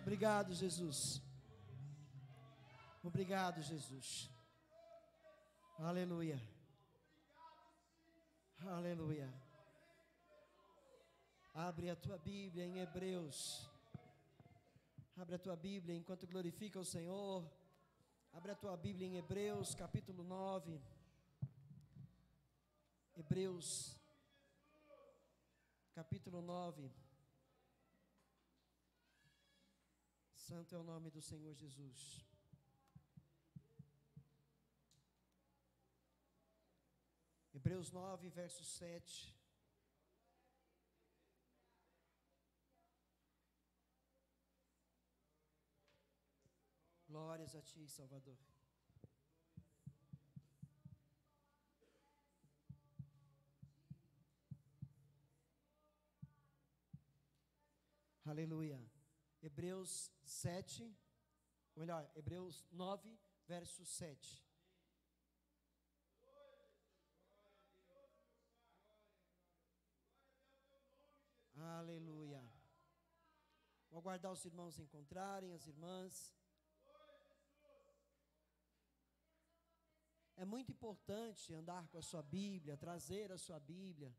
Obrigado, Jesus. Obrigado, Jesus. Aleluia. Aleluia. Abre a tua Bíblia em Hebreus. Abre a tua Bíblia enquanto glorifica o Senhor. Abre a tua Bíblia em Hebreus, capítulo 9. Hebreus, capítulo 9. Santo é o nome do Senhor Jesus. Hebreus 9, verso 7. Glórias a ti, Salvador. Aleluia. Hebreus 7, ou melhor, Hebreus 9, verso 7. Aleluia. Vou aguardar os irmãos encontrarem, as irmãs. É muito importante andar com a sua Bíblia, trazer a sua Bíblia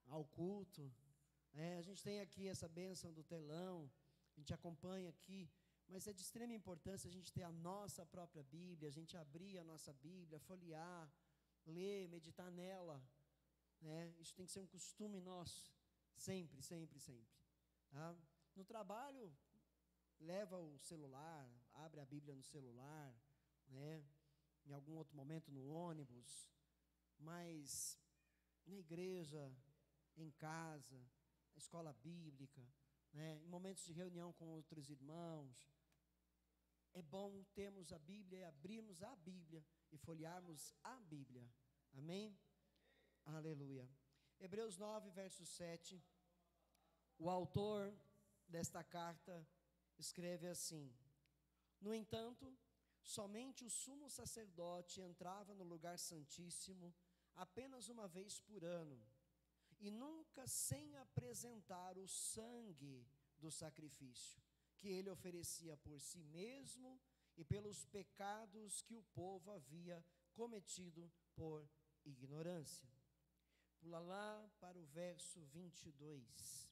ao culto. A gente tem aqui essa bênção do telão, a gente acompanha aqui, mas é de extrema importância a gente ter a nossa própria Bíblia, a gente abrir a nossa Bíblia, folhear, ler, meditar nela. Isso tem que ser um costume nosso, sempre, sempre, sempre. Tá? No trabalho, leva o celular, abre a Bíblia no celular, em algum outro momento no ônibus, mas na igreja, em casa, na escola bíblica, em momentos de reunião com outros irmãos, é bom termos a Bíblia e abrirmos a Bíblia e folhearmos a Bíblia, amém? Aleluia. Hebreus 9, verso 7, o autor desta carta escreve assim: no entanto, somente o sumo sacerdote entrava no lugar santíssimo apenas uma vez por ano, e nunca sem apresentar o sangue do sacrifício, que ele oferecia por si mesmo e pelos pecados que o povo havia cometido por ignorância. Pula lá para o verso 22.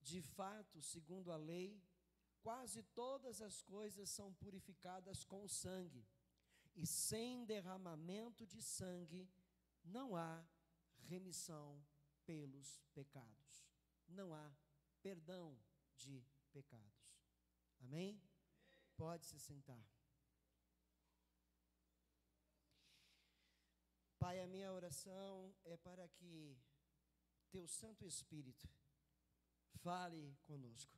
De fato, segundo a lei, quase todas as coisas são purificadas com sangue, e sem derramamento de sangue não há remissão pelos pecados, não há perdão de pecados. Amém? Pode se sentar. Pai, a minha oração é para que Teu Santo Espírito fale conosco.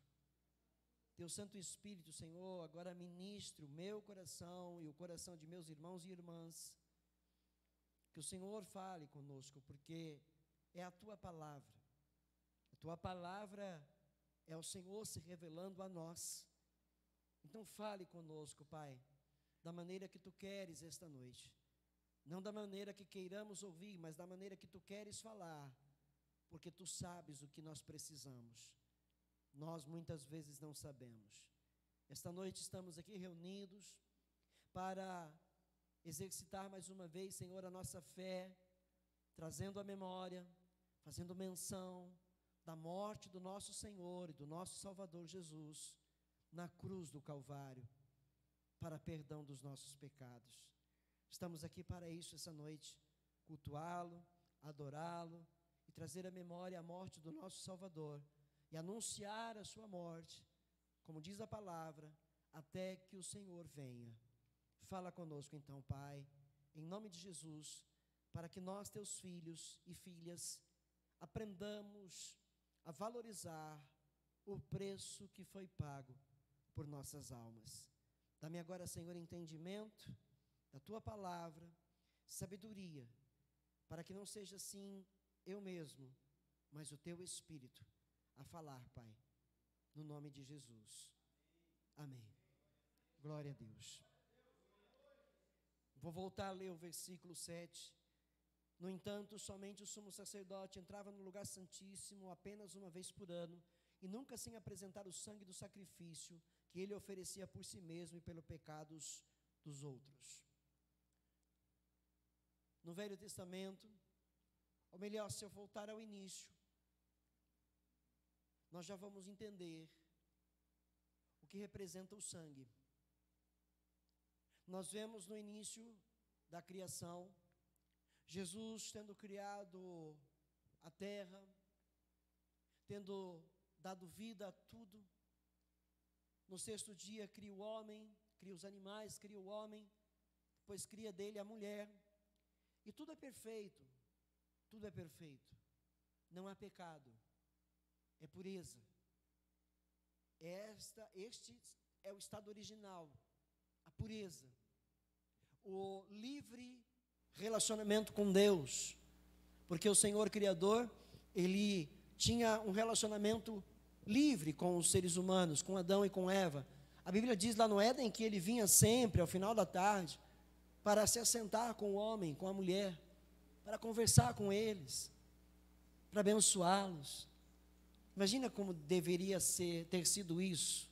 Teu Santo Espírito, Senhor, agora ministre o meu coração e o coração de meus irmãos e irmãs. Que o Senhor fale conosco, porque é a Tua palavra. A Tua palavra é o Senhor se revelando a nós. Então fale conosco, Pai, da maneira que Tu queres esta noite. Não da maneira que queiramos ouvir, mas da maneira que Tu queres falar, porque Tu sabes o que nós precisamos. Nós muitas vezes não sabemos. Esta noite estamos aqui reunidos para exercitar mais uma vez, Senhor, a nossa fé, trazendo a memória, fazendo menção da morte do nosso Senhor e do nosso Salvador Jesus na cruz do Calvário, para perdão dos nossos pecados. Estamos aqui para isso essa noite, cultuá-lo, adorá-lo e trazer à memória a morte do nosso Salvador e anunciar a sua morte, como diz a palavra, até que o Senhor venha. Fala conosco então, Pai, em nome de Jesus, para que nós, Teus filhos e filhas, aprendamos a valorizar o preço que foi pago por nossas almas. Dá-me agora, Senhor, entendimento da Tua palavra, sabedoria, para que não seja assim eu mesmo, mas o Teu Espírito a falar, Pai, no nome de Jesus. Amém. Glória a Deus. Vou voltar a ler o versículo 7. No entanto, somente o sumo sacerdote entrava no lugar santíssimo apenas uma vez por ano, e nunca sem apresentar o sangue do sacrifício que ele oferecia por si mesmo e pelos pecados dos outros. No Velho Testamento, ou melhor, se eu voltar ao início, nós já vamos entender o que representa o sangue. Nós vemos no início da criação, Jesus tendo criado a terra, tendo dado vida a tudo. No sexto dia cria o homem, cria os animais, cria o homem, depois cria dele a mulher, e tudo é perfeito, tudo é perfeito, não há pecado, é pureza. Este é o estado original, a pureza, o livre relacionamento com Deus, porque o Senhor Criador, Ele tinha um relacionamento livre com os seres humanos, com Adão e com Eva. A Bíblia diz lá no Éden que Ele vinha sempre, ao final da tarde, para se assentar com o homem, com a mulher, para conversar com eles, para abençoá-los. Imagina como deveria ter sido isso.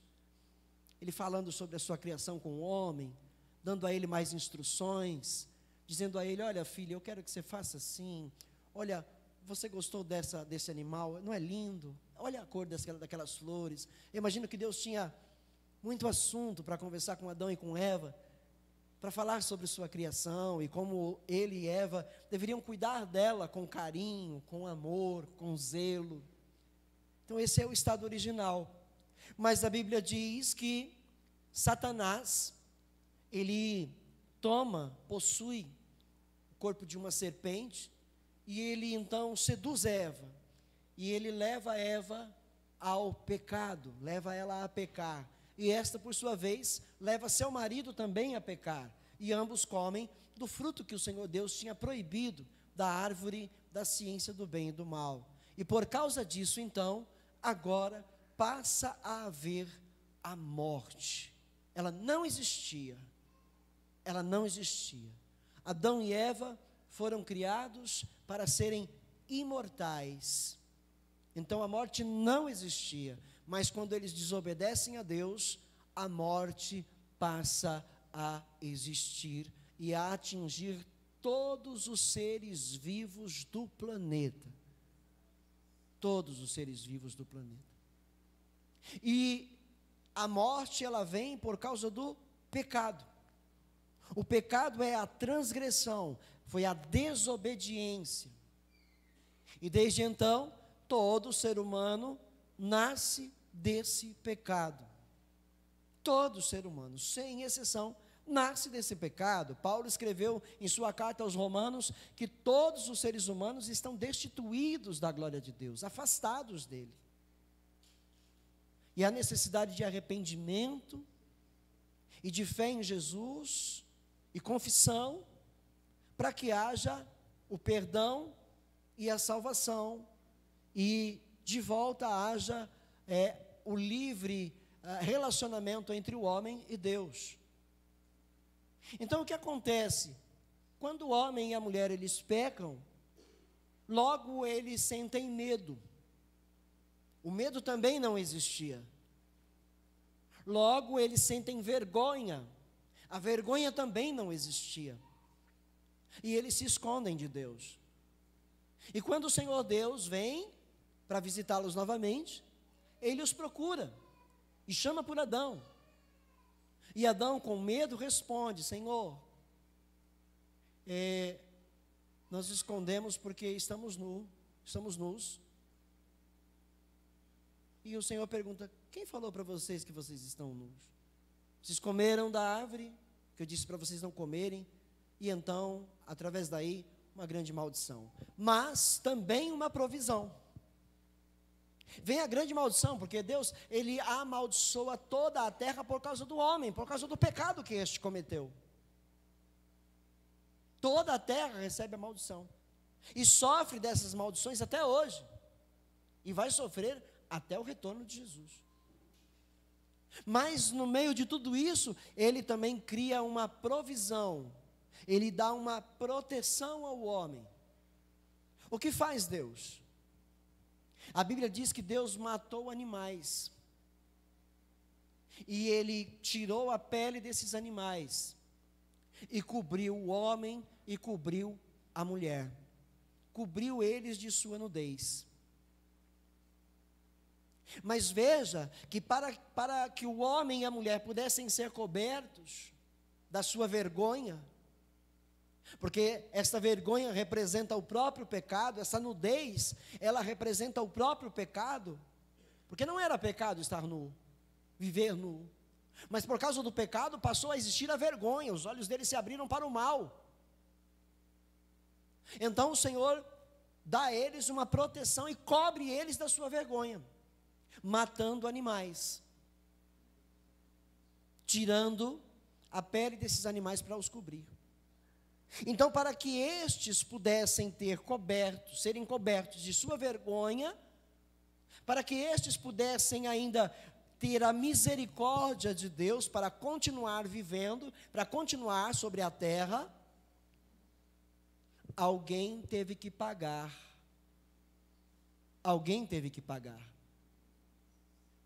Ele falando sobre a sua criação com o homem, dando a ele mais instruções, dizendo a ele: olha filho, eu quero que você faça assim, olha, você gostou desse animal, não é lindo? Olha a cor daquelas flores. Eu imagino que Deus tinha muito assunto para conversar com Adão e com Eva, para falar sobre sua criação e como ele e Eva deveriam cuidar dela com carinho, com amor, com zelo. Então esse é o estado original. Mas a Bíblia diz que Satanás, ele possui o corpo de uma serpente, e ele então seduz Eva, e ele leva Eva ao pecado, leva ela a pecar, e esta por sua vez leva seu marido também a pecar, e ambos comem do fruto que o Senhor Deus tinha proibido, da árvore da ciência do bem e do mal, e por causa disso então, agora passa a haver a morte. Ela não existia, Adão e Eva foram criados para serem imortais, então a morte não existia, mas quando eles desobedecem a Deus, a morte passa a existir e a atingir todos os seres vivos do planeta, e a morte ela vem por causa do pecado. O pecado é a transgressão, foi a desobediência. E desde então, todo ser humano nasce desse pecado. Todo ser humano, sem exceção, nasce desse pecado. Paulo escreveu em sua carta aos Romanos que todos os seres humanos estão destituídos da glória de Deus, afastados dele. E a necessidade de arrependimento e de fé em Jesus e confissão, para que haja o perdão e a salvação, e de volta haja o livre relacionamento entre o homem e Deus. Então o que acontece? Quando o homem e a mulher eles pecam, logo eles sentem medo. O medo também não existia. Logo eles sentem vergonha. A vergonha também não existia. E eles se escondem de Deus. E quando o Senhor Deus vem para visitá-los novamente, Ele os procura e chama por Adão. E Adão, com medo, responde: Senhor, nós escondemos porque estamos nus. E o Senhor pergunta: quem falou para vocês que vocês estão nus? Vocês comeram da árvore que eu disse para vocês não comerem, e então, através daí, uma grande maldição. Mas também uma provisão. Vem a grande maldição, porque Deus, Ele amaldiçoa toda a terra por causa do homem, por causa do pecado que este cometeu. Toda a terra recebe a maldição, e sofre dessas maldições até hoje, e vai sofrer até o retorno de Jesus. Mas no meio de tudo isso, Ele também cria uma provisão, Ele dá uma proteção ao homem. O que faz Deus? A Bíblia diz que Deus matou animais. E Ele tirou a pele desses animais. E cobriu o homem e cobriu a mulher. Cobriu eles de sua nudez. Mas veja que para que o homem e a mulher pudessem ser cobertos da sua vergonha, porque esta vergonha representa o próprio pecado, essa nudez, ela representa o próprio pecado, porque não era pecado estar nu, viver nu, mas por causa do pecado passou a existir a vergonha, os olhos deles se abriram para o mal. Então o Senhor dá a eles uma proteção e cobre eles da sua vergonha, matando animais, tirando a pele desses animais para os cobrir. Então, para que estes pudessem serem cobertos de sua vergonha, para que estes pudessem ainda ter a misericórdia de Deus para continuar vivendo, para continuar sobre a terra, alguém teve que pagar. Alguém teve que pagar.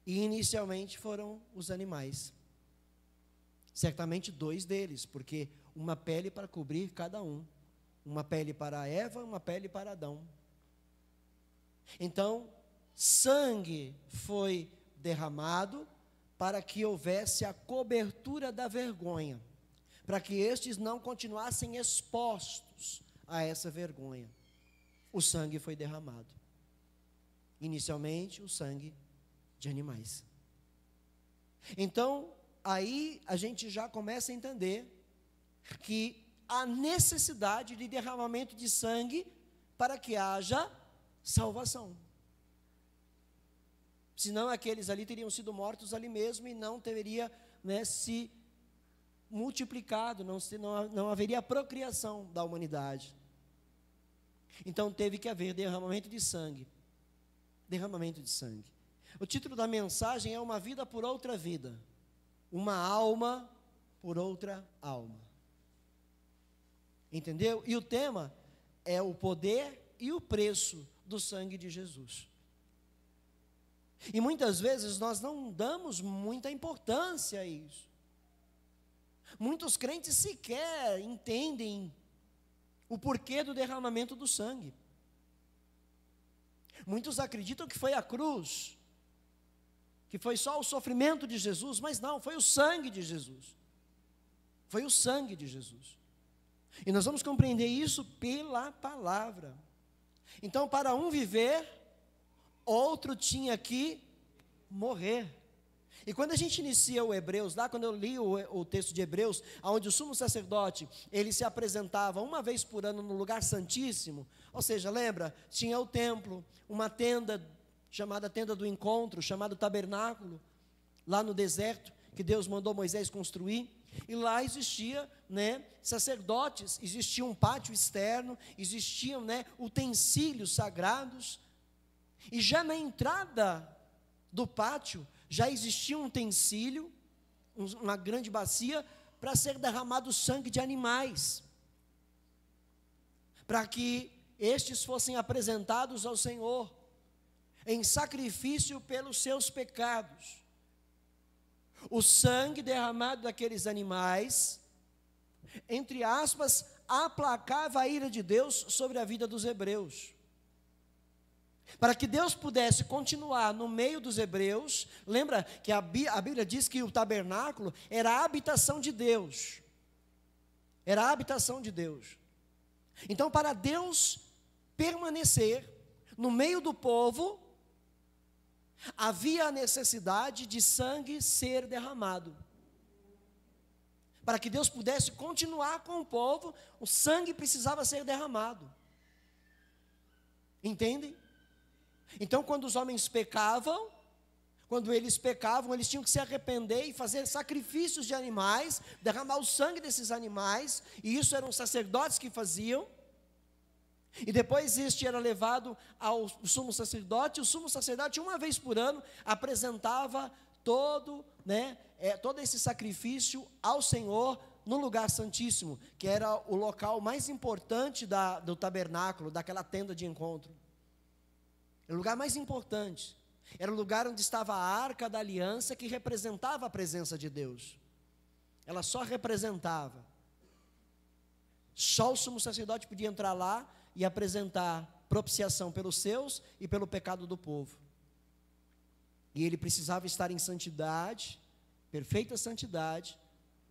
E inicialmente foram os animais. Certamente 2 deles, porque uma pele para cobrir cada um. Uma pele para Eva, uma pele para Adão. Então, sangue foi derramado para que houvesse a cobertura da vergonha, para que estes não continuassem expostos a essa vergonha. O sangue foi derramado. Inicialmente, o sangue de animais. Então, aí a gente já começa a entender que há necessidade de derramamento de sangue para que haja salvação. Senão aqueles ali teriam sido mortos ali mesmo e não teria, se multiplicado, não haveria procriação da humanidade. Então teve que haver derramamento de sangue. Derramamento de sangue. O título da mensagem é Uma Vida por Outra Vida. Uma alma por outra alma. Entendeu? E o tema é o poder e o preço do sangue de Jesus. E muitas vezes nós não damos muita importância a isso. Muitos crentes sequer entendem o porquê do derramamento do sangue. Muitos acreditam que foi a cruz, que foi só o sofrimento de Jesus, mas não, foi o sangue de Jesus. Foi o sangue de Jesus. E nós vamos compreender isso pela palavra. Então, para um viver, outro tinha que morrer. E quando a gente inicia o Hebreus, lá quando eu li o texto de Hebreus, onde o sumo sacerdote, ele se apresentava uma vez por ano no lugar santíssimo, ou seja, lembra, tinha o templo, uma tenda chamada tenda do encontro, chamado tabernáculo, lá no deserto, que Deus mandou Moisés construir, e lá existia, sacerdotes, existia um pátio externo, existiam, utensílios sagrados, e já na entrada do pátio, já existia um utensílio, uma grande bacia, para ser derramado sangue de animais, para que estes fossem apresentados ao Senhor, em sacrifício pelos seus pecados. O sangue derramado daqueles animais, entre aspas, aplacava a ira de Deus sobre a vida dos hebreus. Para que Deus pudesse continuar no meio dos hebreus, lembra que a Bíblia diz que o tabernáculo era a habitação de Deus. Era a habitação de Deus. Então, para Deus permanecer no meio do povo, havia a necessidade de sangue ser derramado. Para que Deus pudesse continuar com o povo, o sangue precisava ser derramado. Entendem? Então, quando os homens pecavam, eles tinham que se arrepender e fazer sacrifícios de animais, derramar o sangue desses animais, e isso eram sacerdotes que faziam. E depois este era levado ao sumo sacerdote, e o sumo sacerdote, uma vez por ano, apresentava todo esse sacrifício ao Senhor no lugar santíssimo, que era o local mais importante do tabernáculo, daquela tenda de encontro. Era o lugar mais importante. Era o lugar onde estava a arca da aliança, que representava a presença de Deus. Ela só representava. Só o sumo sacerdote podia entrar lá e apresentar propiciação pelos seus e pelo pecado do povo. E ele precisava estar em santidade, perfeita santidade,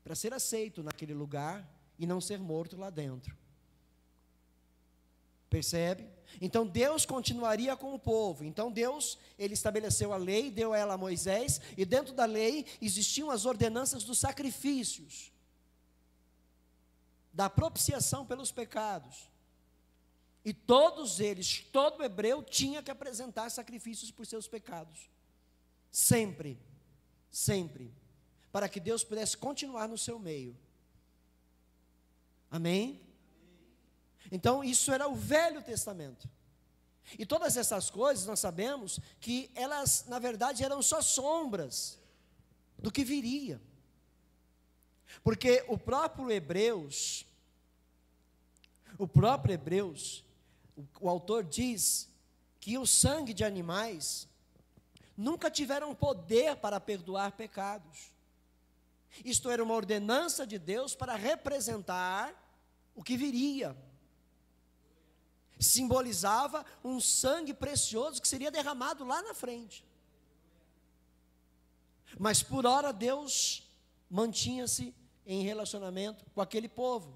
para ser aceito naquele lugar e não ser morto lá dentro. Percebe? Então Deus continuaria com o povo. Então Deus, ele estabeleceu a lei, deu ela a Moisés, e dentro da lei existiam as ordenanças dos sacrifícios, da propiciação pelos pecados. E todos eles, todo hebreu tinha que apresentar sacrifícios por seus pecados. Sempre, sempre, para que Deus pudesse continuar no seu meio. Amém? Então isso era o Velho Testamento. E todas essas coisas nós sabemos que elas, na verdade, eram só sombras do que viria. Porque o próprio Hebreus, o autor diz que o sangue de animais nunca tiveram poder para perdoar pecados. Isto era uma ordenança de Deus para representar o que viria. Simbolizava um sangue precioso que seria derramado lá na frente. Mas por hora Deus mantinha-se em relacionamento com aquele povo,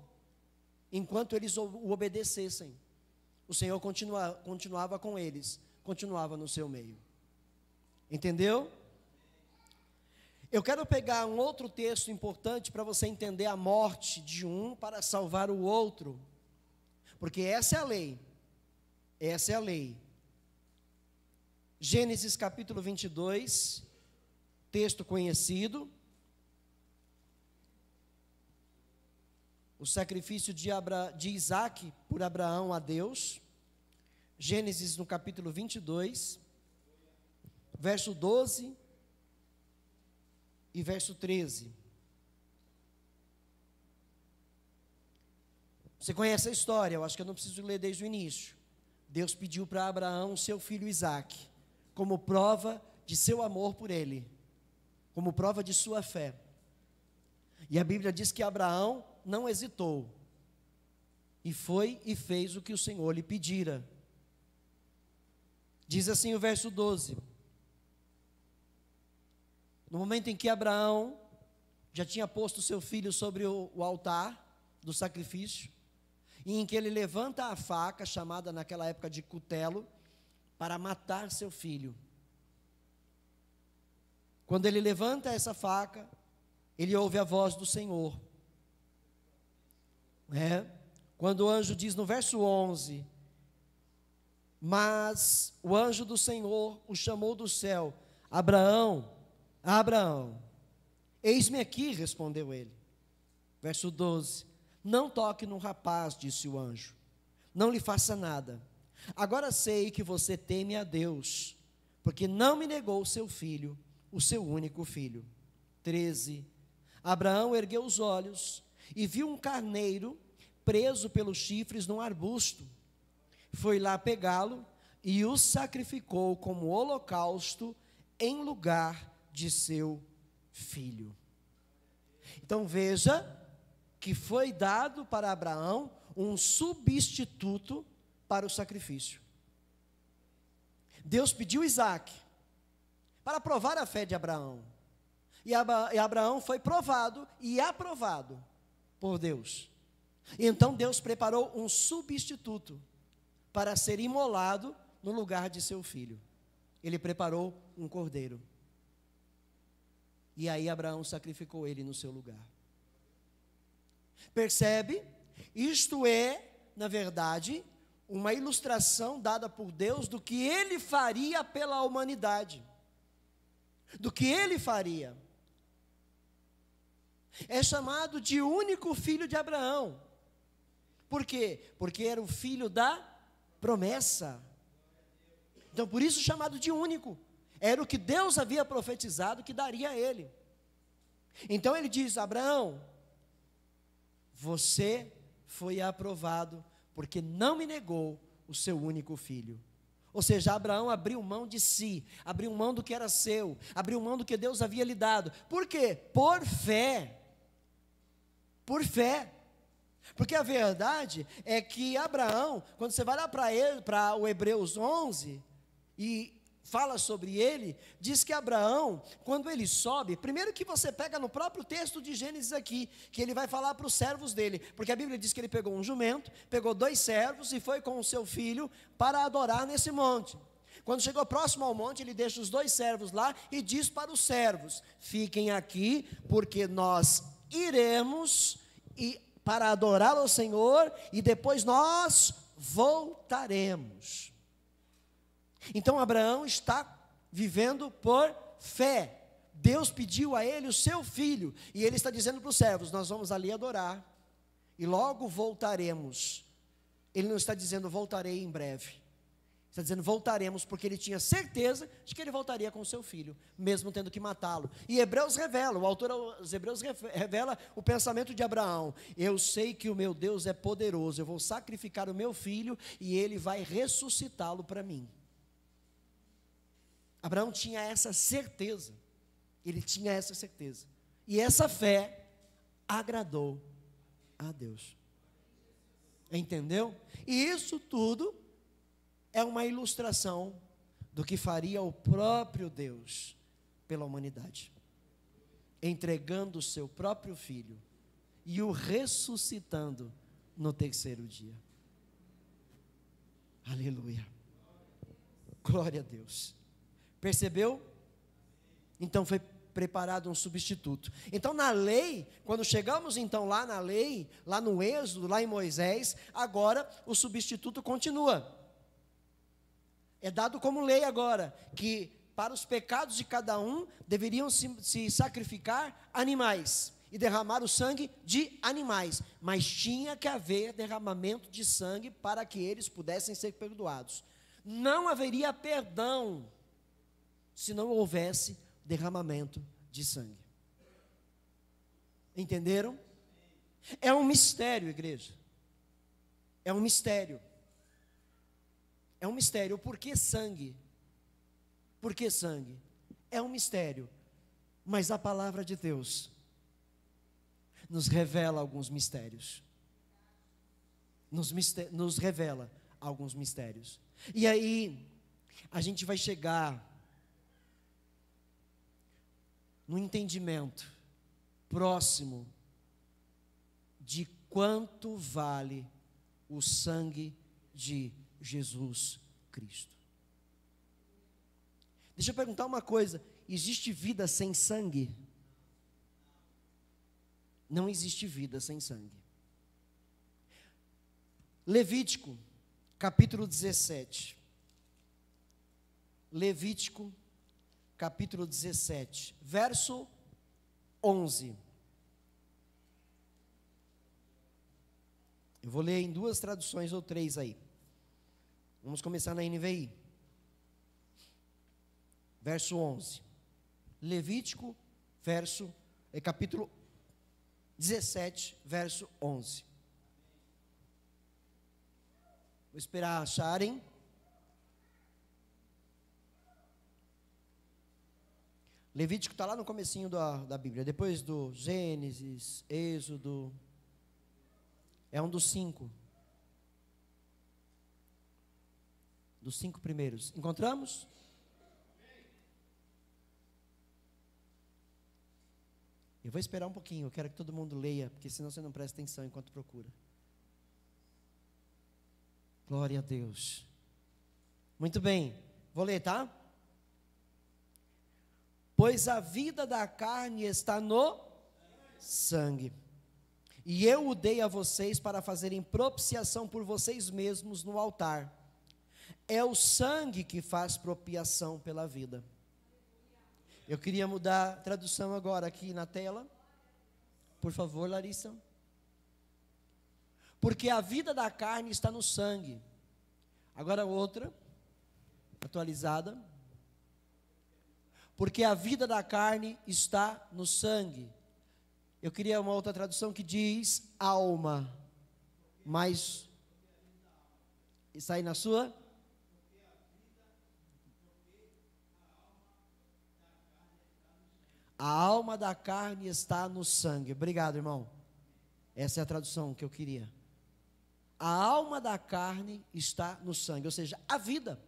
enquanto eles o obedecessem. O Senhor continuava com eles, continuava no seu meio. Entendeu? Eu quero pegar um outro texto importante para você entender a morte de um para salvar o outro, porque essa é a lei. Essa é a lei. Gênesis capítulo 22, texto conhecido. O sacrifício de Isaac por Abraão a Deus. Gênesis no capítulo 22, verso 12 e verso 13. Você conhece a história, eu acho que eu não preciso ler desde o início. Deus pediu para Abraão o seu filho Isaac, como prova de seu amor por ele, como prova de sua fé. E a Bíblia diz que Abraão não hesitou, e foi e fez o que o Senhor lhe pedira. Diz assim o verso 12: no momento em que Abraão já tinha posto seu filho sobre o altar do sacrifício, e em que ele levanta a faca, chamada naquela época de cutelo, para matar seu filho. Quando ele levanta essa faca, ele ouve a voz do Senhor. Quando o anjo diz no verso 11, mas o anjo do Senhor o chamou do céu: Abraão, Abraão. Eis-me aqui, respondeu ele. Verso 12, não toque no rapaz, disse o anjo, não lhe faça nada. Agora sei que você teme a Deus, porque não me negou o seu filho, o seu único filho. 13, Abraão ergueu os olhos e viu um carneiro preso pelos chifres num arbusto. Foi lá pegá-lo e o sacrificou como holocausto em lugar de seu filho. Então veja que foi dado para Abraão um substituto para o sacrifício. Deus pediu Isaac para provar a fé de Abraão. E Abraão foi provado e aprovado por Deus. E então Deus preparou um substituto para ser imolado no lugar de seu filho. Ele preparou um cordeiro. E aí Abraão sacrificou ele no seu lugar. Percebe? Isto é, na verdade, uma ilustração dada por Deus do que ele faria pela humanidade. Do que ele faria. É chamado de único filho de Abraão. Por quê? Porque era o filho da promessa. Então, por isso chamado de único. Era o que Deus havia profetizado que daria a ele. Então ele diz: Abraão, você foi aprovado porque não me negou o seu único filho. Ou seja, Abraão abriu mão de si, abriu mão do que era seu, abriu mão do que Deus havia lhe dado. Por quê? Por fé. Por fé. Porque a verdade é que Abraão, quando você vai lá para o Hebreus 11, e fala sobre ele, diz que Abraão, quando ele sobe, primeiro que você pega no próprio texto de Gênesis aqui, que ele vai falar para os servos dele, porque a Bíblia diz que ele pegou um jumento, pegou 2 servos e foi com o seu filho para adorar nesse monte. Quando chegou próximo ao monte, ele deixa os 2 servos lá e diz para os servos: fiquem aqui, porque nós iremos para adorar ao Senhor e depois nós voltaremos. Então Abraão está vivendo por fé. Deus pediu a ele o seu filho, e ele está dizendo para os servos: nós vamos ali adorar, e logo voltaremos. Ele não está dizendo voltarei em breve, está dizendo voltaremos, porque ele tinha certeza de que ele voltaria com o seu filho, mesmo tendo que matá-lo. E Hebreus revela, o autor aos Hebreus revela o pensamento de Abraão: eu sei que o meu Deus é poderoso, eu vou sacrificar o meu filho, e ele vai ressuscitá-lo para mim. Abraão tinha essa certeza, ele tinha essa certeza, e essa fé agradou a Deus, entendeu? E isso tudo é uma ilustração do que faria o próprio Deus pela humanidade, entregando o seu próprio filho e o ressuscitando no 3º dia. Aleluia, glória a Deus. Percebeu? Então foi preparado um substituto. Então na lei, quando chegamos então lá na lei, lá no Êxodo, lá em Moisés, agora o substituto continua. É dado como lei agora, que para os pecados de cada um, deveriam se sacrificar animais, e derramar o sangue de animais, mas tinha que haver derramamento de sangue, para que eles pudessem ser perdoados. Não haveria perdão se não houvesse derramamento de sangue. Entenderam? É um mistério, igreja. É um mistério. É um mistério. Por que sangue? Por que sangue? É um mistério. Mas a palavra de Deus nos revela alguns mistérios. Nos revela alguns mistérios. E aí, a gente vai chegar no entendimento próximo de quanto vale o sangue de Jesus Cristo. Deixa eu perguntar uma coisa: existe vida sem sangue? Não existe vida sem sangue. Levítico, capítulo 17. Levítico, capítulo 17, verso 11. Eu vou ler em 2 traduções ou 3 aí. Vamos começar na NVI. Verso 11. Levítico, capítulo 17, verso 11. Vou esperar acharem. Levítico está lá no comecinho da Bíblia, depois do Gênesis, Êxodo, é um dos 5. Dos 5 primeiros. Encontramos? Eu vou esperar um pouquinho, eu quero que todo mundo leia, porque senão você não presta atenção enquanto procura. Glória a Deus. Muito bem, vou ler, tá? Pois a vida da carne está no sangue, e eu o dei a vocês para fazerem propiciação por vocês mesmos no altar. É o sangue que faz propiciação pela vida. Eu queria mudar a tradução agora aqui na tela. Por favor, Larissa. Porque a vida da carne está no sangue. Agora outra, atualizada. Porque a vida da carne está no sangue. Eu queria uma outra tradução que diz alma. Mas está aí na sua? A alma da carne está no sangue. Obrigado, irmão. Essa é a tradução que eu queria. A alma da carne está no sangue, ou seja, a vida.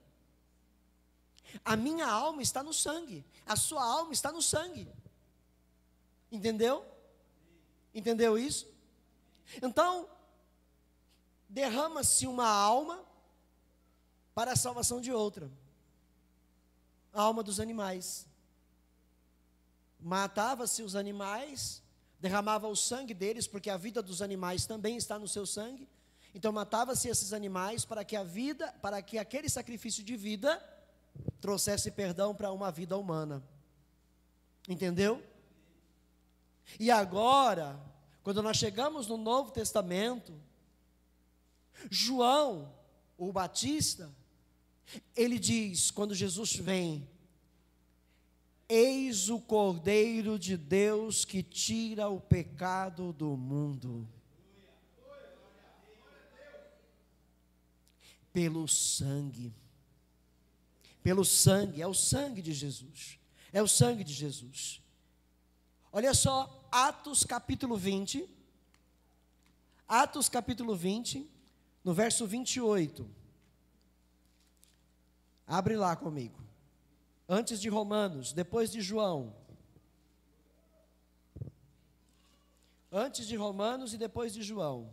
A minha alma está no sangue. A sua alma está no sangue. Entendeu? Entendeu isso? Então, derrama-se uma alma para a salvação de outra. A alma dos animais. Matava-se os animais, derramava o sangue deles, porque a vida dos animais também está no seu sangue. Então matava-se esses animais para que aquele sacrifício de vida trouxesse perdão para uma vida humana. Entendeu? E agora, quando nós chegamos no Novo Testamento, João, o Batista, ele diz, quando Jesus vem: eis o Cordeiro de Deus que tira o pecado do mundo. Pelo sangue, é o sangue de Jesus, é o sangue de Jesus. Olha só, Atos capítulo 20, no verso 28, abre lá comigo, antes de Romanos, depois de João, antes de Romanos e depois de João,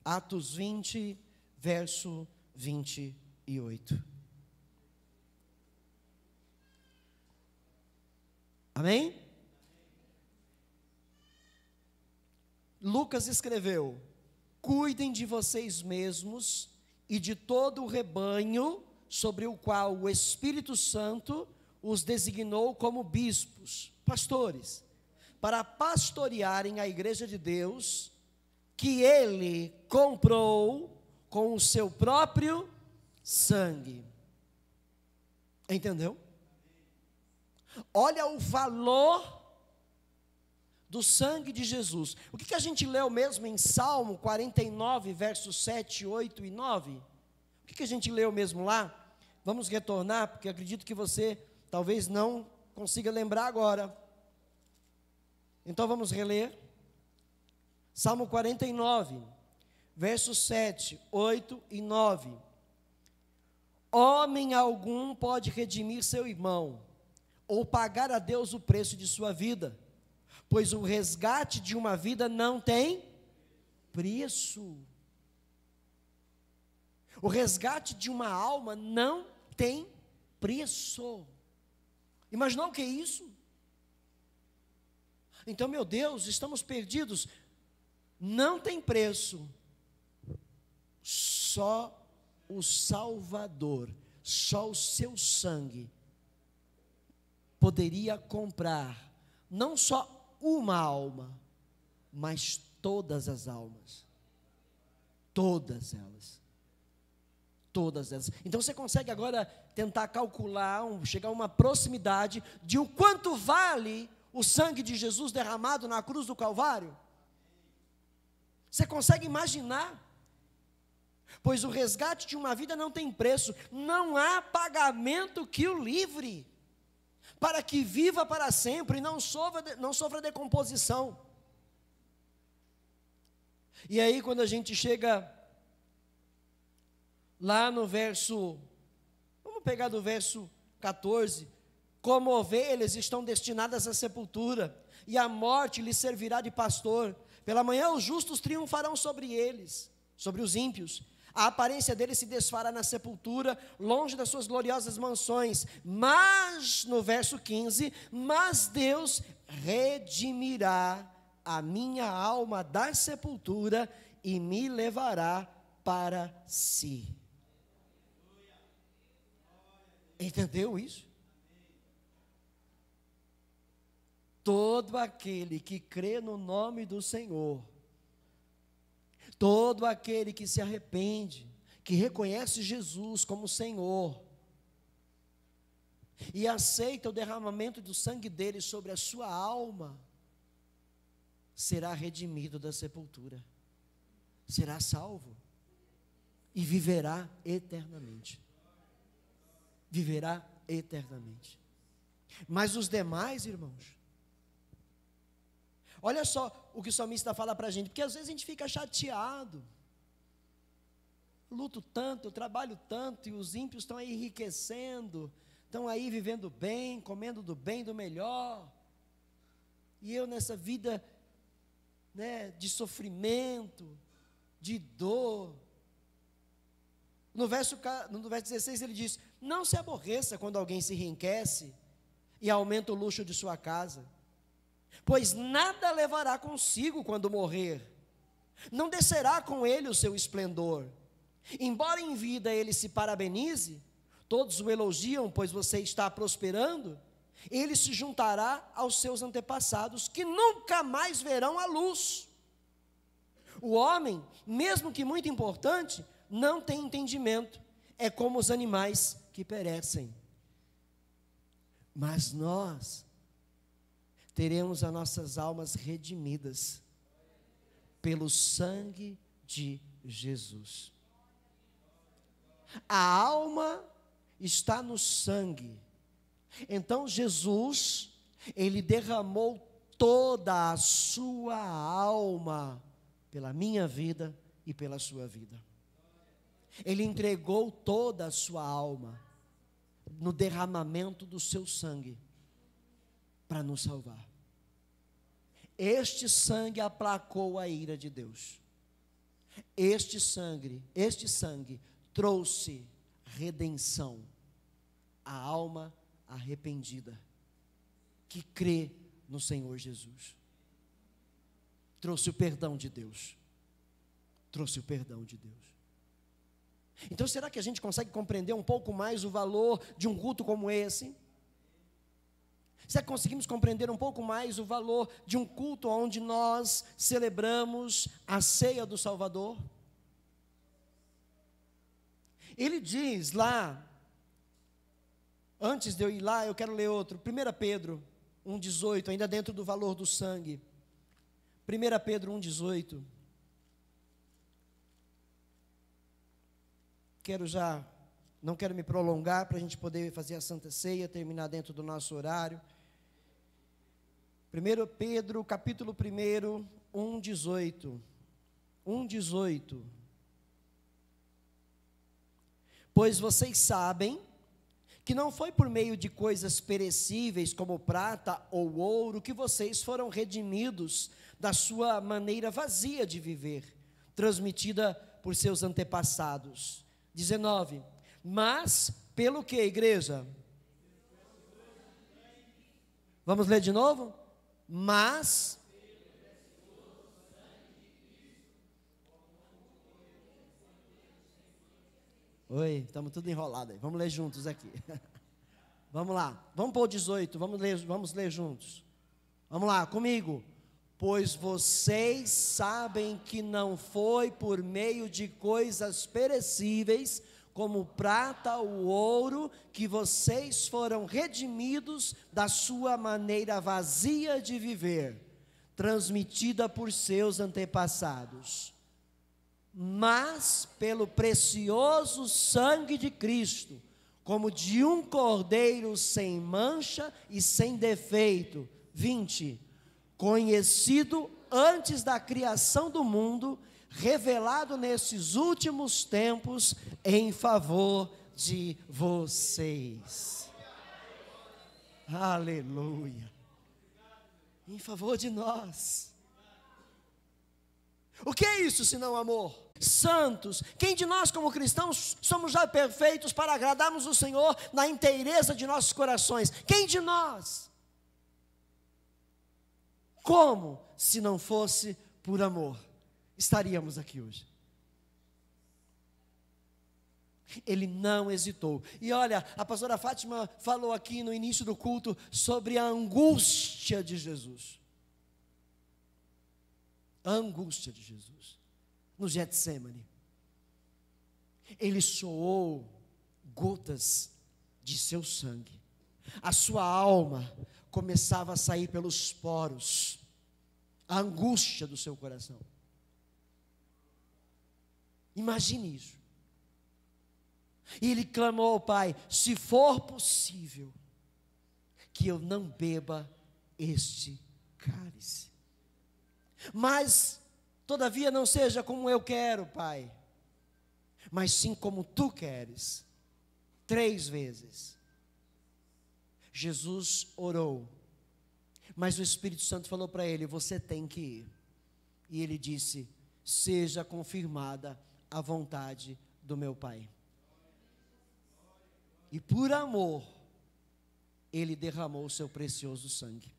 Atos 20, verso 28. Amém? Lucas escreveu: cuidem de vocês mesmos e de todo o rebanho sobre o qual o Espírito Santo os designou como bispos, pastores, para pastorearem a igreja de Deus, que ele comprou com o seu próprio sangue. Entendeu? Olha o valor do sangue de Jesus. O que a gente leu mesmo em Salmo 49, versos 7, 8 e 9? O que a gente leu mesmo lá? Vamos retornar, porque acredito que você talvez não consiga lembrar agora. Então vamos reler. Salmo 49, versos 7, 8 e 9. Homem algum pode redimir seu irmão, ou pagar a Deus o preço de sua vida, pois o resgate de uma vida não tem preço. O resgate de uma alma não tem preço. Imaginou o que é isso? Então, meu Deus, estamos perdidos. Não tem preço. Só o Salvador, só o seu sangue poderia comprar não só uma alma, mas todas as almas. Todas elas. Todas elas. Então você consegue agora tentar calcular, chegar a uma proximidade de o quanto vale o sangue de Jesus derramado na cruz do Calvário? Você consegue imaginar? Pois o resgate de uma vida não tem preço, não há pagamento que o livre, para que viva para sempre e não sofra decomposição. E aí quando a gente chega lá no verso, vamos pegar do verso 14, como ovelhas estão destinadas à sepultura, e a morte lhes servirá de pastor. Pela manhã os justos triunfarão sobre eles, sobre os ímpios. A aparência deles se desfará na sepultura, longe das suas gloriosas mansões. Mas, no verso 15, mas Deus redimirá a minha alma da sepultura e me levará para si. Entendeu isso? Todo aquele que crê no nome do Senhor, todo aquele que se arrepende, que reconhece Jesus como Senhor, e aceita o derramamento do sangue dele sobre a sua alma, será redimido da sepultura, será salvo, e viverá eternamente. Viverá eternamente. Mas os demais, irmãos, olha só o que o salmista fala para a gente, porque às vezes a gente fica chateado. Eu luto tanto, eu trabalho tanto, e os ímpios estão aí enriquecendo, estão aí vivendo bem, comendo do bem, do melhor. E eu nessa vida, de sofrimento, de dor. No verso 16 ele diz: não se aborreça quando alguém se enriquece e aumenta o luxo de sua casa, pois nada levará consigo quando morrer, não descerá com ele o seu esplendor. Embora em vida ele se parabenize, todos o elogiam, pois você está prosperando, ele se juntará aos seus antepassados, que nunca mais verão a luz. O homem, mesmo que muito importante, não tem entendimento, é como os animais que perecem. Mas nós teremos as nossas almas redimidas pelo sangue de Jesus. A alma está no sangue. Então Jesus, ele derramou toda a sua alma pela minha vida e pela sua vida. Ele entregou toda a sua alma no derramamento do seu sangue para nos salvar. Este sangue aplacou a ira de Deus. Este sangue trouxe redenção à alma arrependida que crê no Senhor Jesus. Trouxe o perdão de Deus. Trouxe o perdão de Deus. Então, será que a gente consegue compreender um pouco mais o valor de um culto como esse? Será que conseguimos compreender um pouco mais o valor de um culto onde nós celebramos a ceia do Salvador? Ele diz lá, antes de eu ir lá, eu quero ler outro, 1 Pedro 1,18, ainda dentro do valor do sangue. 1 Pedro 1,18. Não quero me prolongar para a gente poder fazer a Santa Ceia, terminar dentro do nosso horário. 1 Pedro, capítulo 1, 1,18. 1,18. Pois vocês sabem que não foi por meio de coisas perecíveis como prata ou ouro que vocês foram redimidos da sua maneira vazia de viver, transmitida por seus antepassados. 19. Mas pelo que, igreja? Vamos ler de novo? Mas oi, estamos tudo enrolado aí. Vamos ler juntos aqui. Vamos lá. Vamos para o 18. Vamos ler juntos. Vamos lá, comigo. Pois vocês sabem que não foi por meio de coisas perecíveis, como prata ou ouro, que vocês foram redimidos da sua maneira vazia de viver, transmitida por seus antepassados, mas pelo precioso sangue de Cristo, como de um cordeiro sem mancha e sem defeito. 20. Conhecido antes da criação do mundo, revelado nesses últimos tempos em favor de vocês. Aleluia. Em favor de nós. O que é isso senão amor? Santos, quem de nós como cristãos somos já perfeitos para agradarmos o Senhor na inteireza de nossos corações? Quem de nós? Como, se não fosse por amor, estaríamos aqui hoje? Ele não hesitou. E olha, a pastora Fátima falou aqui no início do culto sobre a angústia de Jesus. A angústia de Jesus no Getsêmani. Ele soou gotas de seu sangue. A sua alma começava a sair pelos poros. A angústia do seu coração. Imagine isso. E ele clamou ao Pai: se for possível, que eu não beba este cálice. Mas, todavia, não seja como eu quero, Pai, mas sim como tu queres. 3 vezes. Jesus orou, mas o Espírito Santo falou para ele: você tem que ir. E ele disse: seja confirmada a vontade do meu Pai. E por amor, ele derramou o seu precioso sangue.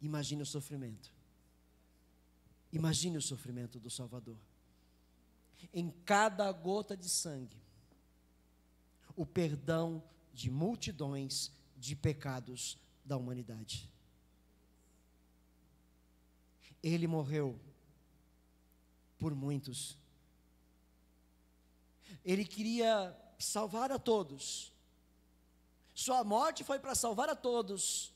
Imagine o sofrimento. Imagine o sofrimento do Salvador. Em cada gota de sangue, o perdão de multidões de pecados da humanidade. Ele morreu por muitos. Ele queria salvar a todos. Sua morte foi para salvar a todos.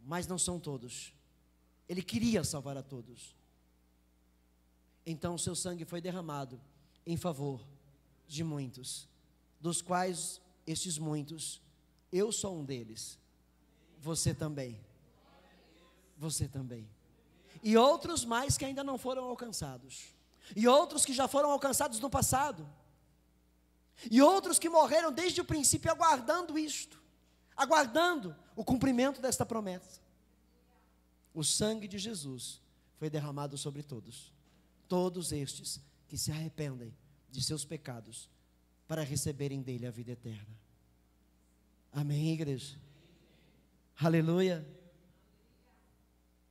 Mas não são todos. Ele queria salvar a todos. Então o seu sangue foi derramado em favor de muitos, dos quais estes muitos, eu sou um deles. Você também. Você também. E outros mais que ainda não foram alcançados. E outros que já foram alcançados no passado. E outros que morreram desde o princípio aguardando isto. Aguardando o cumprimento desta promessa. O sangue de Jesus foi derramado sobre todos. Todos estes que se arrependem de seus pecados para receberem dele a vida eterna. Amém, igreja? Aleluia.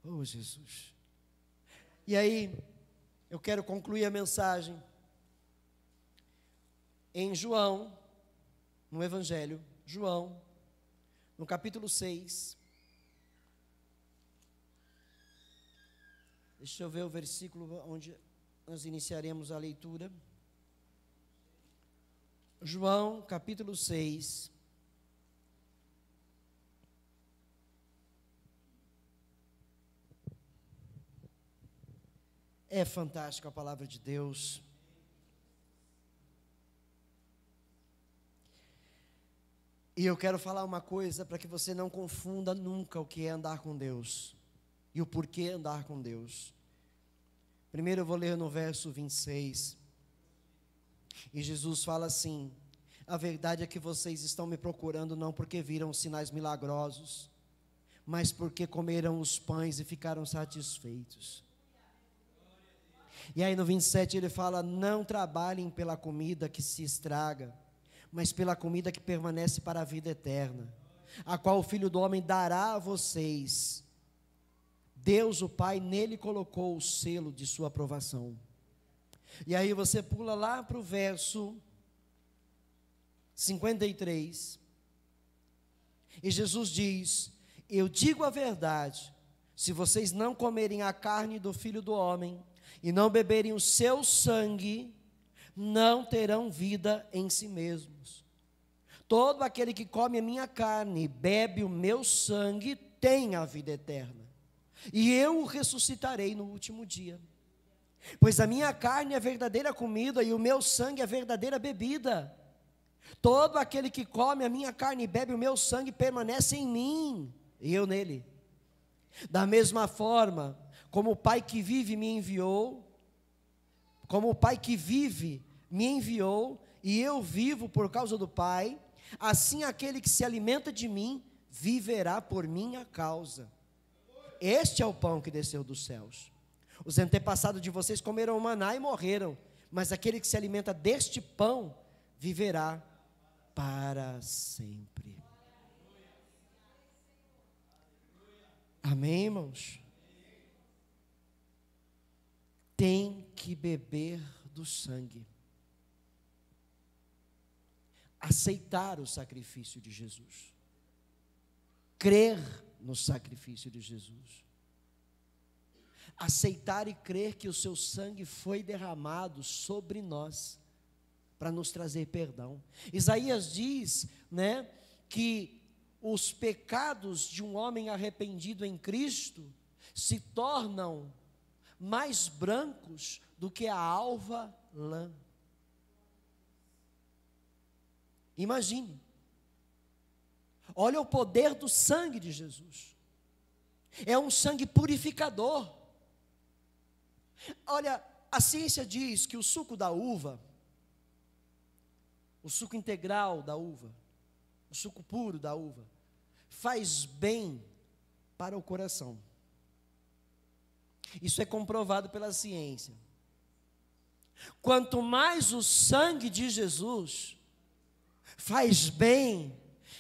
Oh, Jesus. E aí, eu quero concluir a mensagem em João, no Evangelho, João, no capítulo 6. Deixa eu ver o versículo onde nós iniciaremos a leitura. João, capítulo 6. É fantástico a palavra de Deus. E eu quero falar uma coisa para que você não confunda nunca o que é andar com Deus e o porquê andar com Deus. Primeiro eu vou ler no verso 26. E Jesus fala assim: a verdade é que vocês estão me procurando não porque viram sinais milagrosos, mas porque comeram os pães e ficaram satisfeitos. E aí no 27 ele fala: não trabalhem pela comida que se estraga, mas pela comida que permanece para a vida eterna, a qual o Filho do Homem dará a vocês. Deus, o Pai, nele colocou o selo de sua aprovação. E aí você pula lá para o verso 53. E Jesus diz: eu digo a verdade, se vocês não comerem a carne do Filho do Homem e não beberem o seu sangue, não terão vida em si mesmos. Todo aquele que come a minha carne e bebe o meu sangue tem a vida eterna, e eu o ressuscitarei no último dia. Pois a minha carne é verdadeira comida e o meu sangue é verdadeira bebida. Todo aquele que come a minha carne e bebe o meu sangue permanece em mim, e eu nele. Da mesma forma, como o Pai que vive me enviou, e eu vivo por causa do Pai, assim aquele que se alimenta de mim, viverá por minha causa. Este é o pão que desceu dos céus. Os antepassados de vocês comeram o maná e morreram, mas aquele que se alimenta deste pão, viverá para sempre. Amém, irmãos? Tem que beber do sangue. Aceitar o sacrifício de Jesus. Crer no sacrifício de Jesus. Aceitar e crer que o seu sangue foi derramado sobre nós, para nos trazer perdão. Isaías diz, que os pecados de um homem arrependido em Cristo se tornam mais brancos do que a alva lã. Imagine. Olha o poder do sangue de Jesus. É um sangue purificador. Olha, a ciência diz que o suco da uva, o suco integral da uva, o suco puro da uva, faz bem para o coração. Isso é comprovado pela ciência. Quanto mais o sangue de Jesus faz bem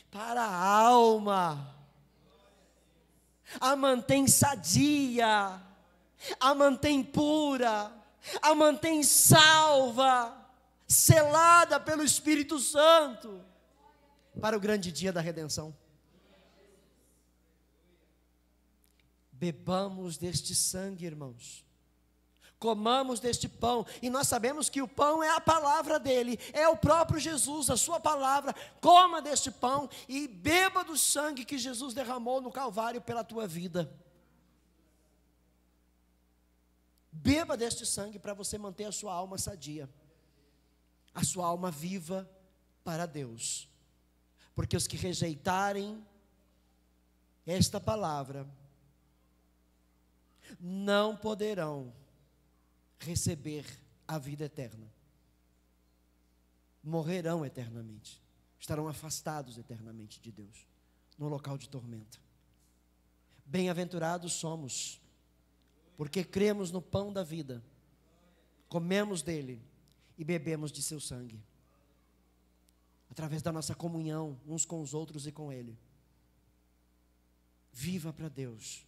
para a alma, a mantém sadia, a mantém pura, a mantém salva, selada pelo Espírito Santo, para o grande dia da redenção. Bebamos deste sangue, irmãos. Comamos deste pão, e nós sabemos que o pão é a palavra dele, é o próprio Jesus, a sua palavra. Coma deste pão e beba do sangue que Jesus derramou no Calvário pela tua vida. Beba deste sangue para você manter a sua alma sadia, a sua alma viva para Deus, porque os que rejeitarem esta palavra não poderão receber a vida eterna, morrerão eternamente, estarão afastados eternamente de Deus, no local de tormento. Bem-aventurados somos, porque cremos no pão da vida, comemos dele e bebemos de seu sangue, através da nossa comunhão uns com os outros e com ele. Viva para Deus.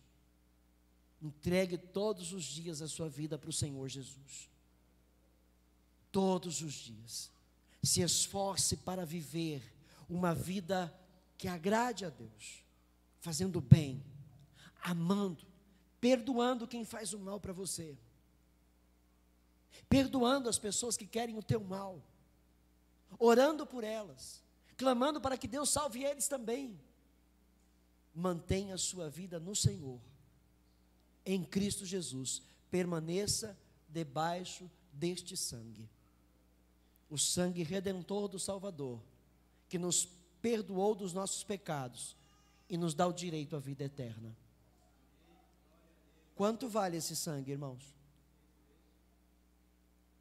Entregue todos os dias a sua vida para o Senhor Jesus. Todos os dias. Se esforce para viver uma vida que agrade a Deus, fazendo bem, amando, perdoando quem faz o mal para você, perdoando as pessoas que querem o teu mal, orando por elas, clamando para que Deus salve eles também. Mantenha a sua vida no Senhor, em Cristo Jesus. Permaneça debaixo deste sangue, o sangue redentor do Salvador, que nos perdoou dos nossos pecados e nos dá o direito à vida eterna. Quanto vale esse sangue, irmãos?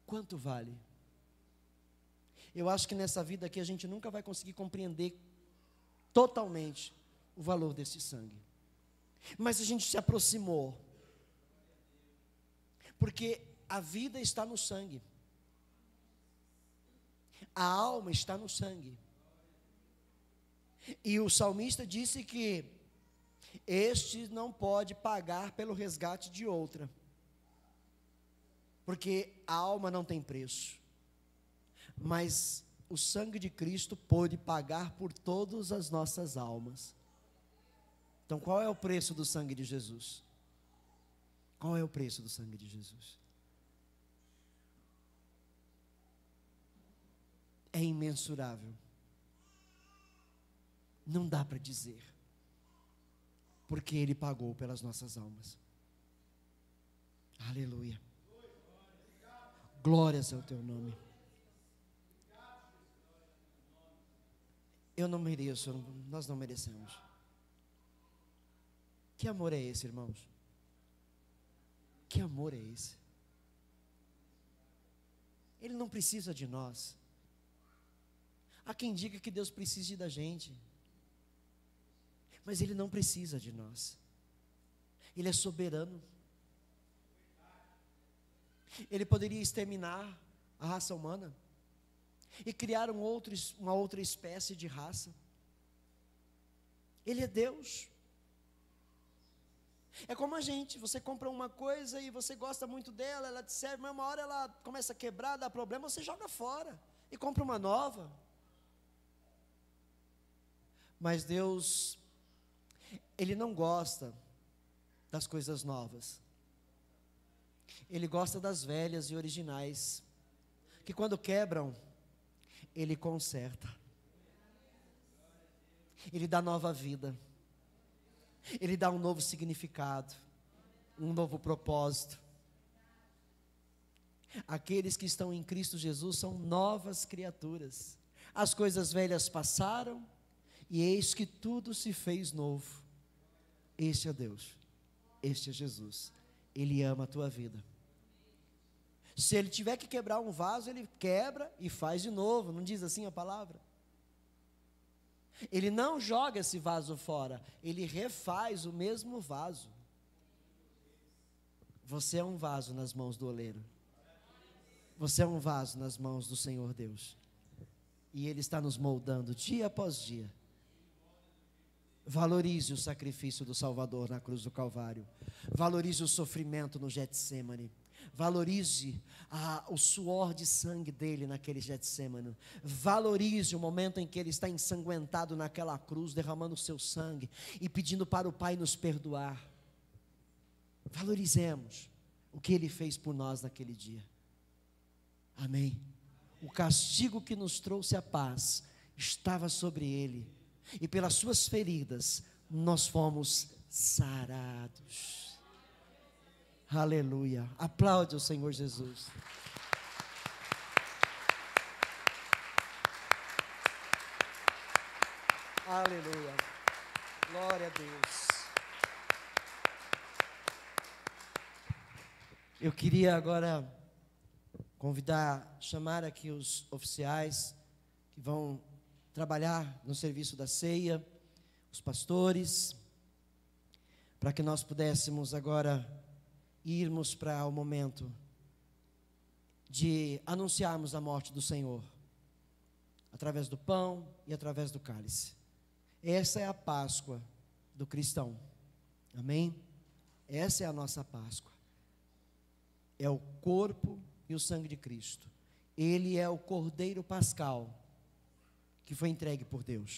Quanto vale? Eu acho que nessa vida aqui a gente nunca vai conseguir compreender totalmente o valor desse sangue, mas a gente se aproximou, porque a vida está no sangue, a alma está no sangue, e o salmista disse que este não pode pagar pelo resgate de outra, porque a alma não tem preço, mas o sangue de Cristo pôde pagar por todas as nossas almas. Então, qual é o preço do sangue de Jesus? Qual é o preço do sangue de Jesus? É imensurável. Não dá para dizer, porque Ele pagou pelas nossas almas. Aleluia. Glórias ao teu nome. Eu não mereço, nós não merecemos. Que amor é esse, irmãos? Que amor é esse? Ele não precisa de nós. Há quem diga que Deus precise da gente, mas Ele não precisa de nós. Ele é soberano. Ele poderia exterminar a raça humana e criar uma outra espécie de raça. Ele é Deus. É como a gente, você compra uma coisa e você gosta muito dela, ela te serve, mas uma hora ela começa a quebrar, dá problema, você joga fora e compra uma nova. Mas Deus, Ele não gosta das coisas novas. Ele gosta das velhas e originais, que quando quebram, Ele conserta. Ele dá nova vida. Ele dá um novo significado, um novo propósito. Aqueles que estão em Cristo Jesus são novas criaturas. As coisas velhas passaram, e eis que tudo se fez novo. Este é Deus, este é Jesus. Ele ama a tua vida. Se Ele tiver que quebrar um vaso, Ele quebra e faz de novo. Não diz assim a palavra? Ele não joga esse vaso fora, Ele refaz o mesmo vaso. Você é um vaso nas mãos do oleiro. Você é um vaso nas mãos do Senhor Deus. E Ele está nos moldando dia após dia. Valorize o sacrifício do Salvador na cruz do Calvário. Valorize o sofrimento no Getsêmani. Valorize o suor de sangue dele naquele Getsêmani. Valorize o momento em que ele está ensanguentado naquela cruz, derramando o seu sangue e pedindo para o Pai nos perdoar. Valorizemos o que ele fez por nós naquele dia. Amém. O castigo que nos trouxe a paz estava sobre ele, e pelas suas feridas nós fomos sarados. Aleluia. Aplaude o Senhor Jesus. Aleluia. Glória a Deus. Eu queria agora chamar aqui os oficiais que vão trabalhar no serviço da ceia, os pastores, para que nós pudéssemos agora irmos para o momento de anunciarmos a morte do Senhor, através do pão e através do cálice. Essa é a Páscoa do cristão, amém? Essa é a nossa Páscoa, é o corpo e o sangue de Cristo. Ele é o Cordeiro Pascal, que foi entregue por Deus.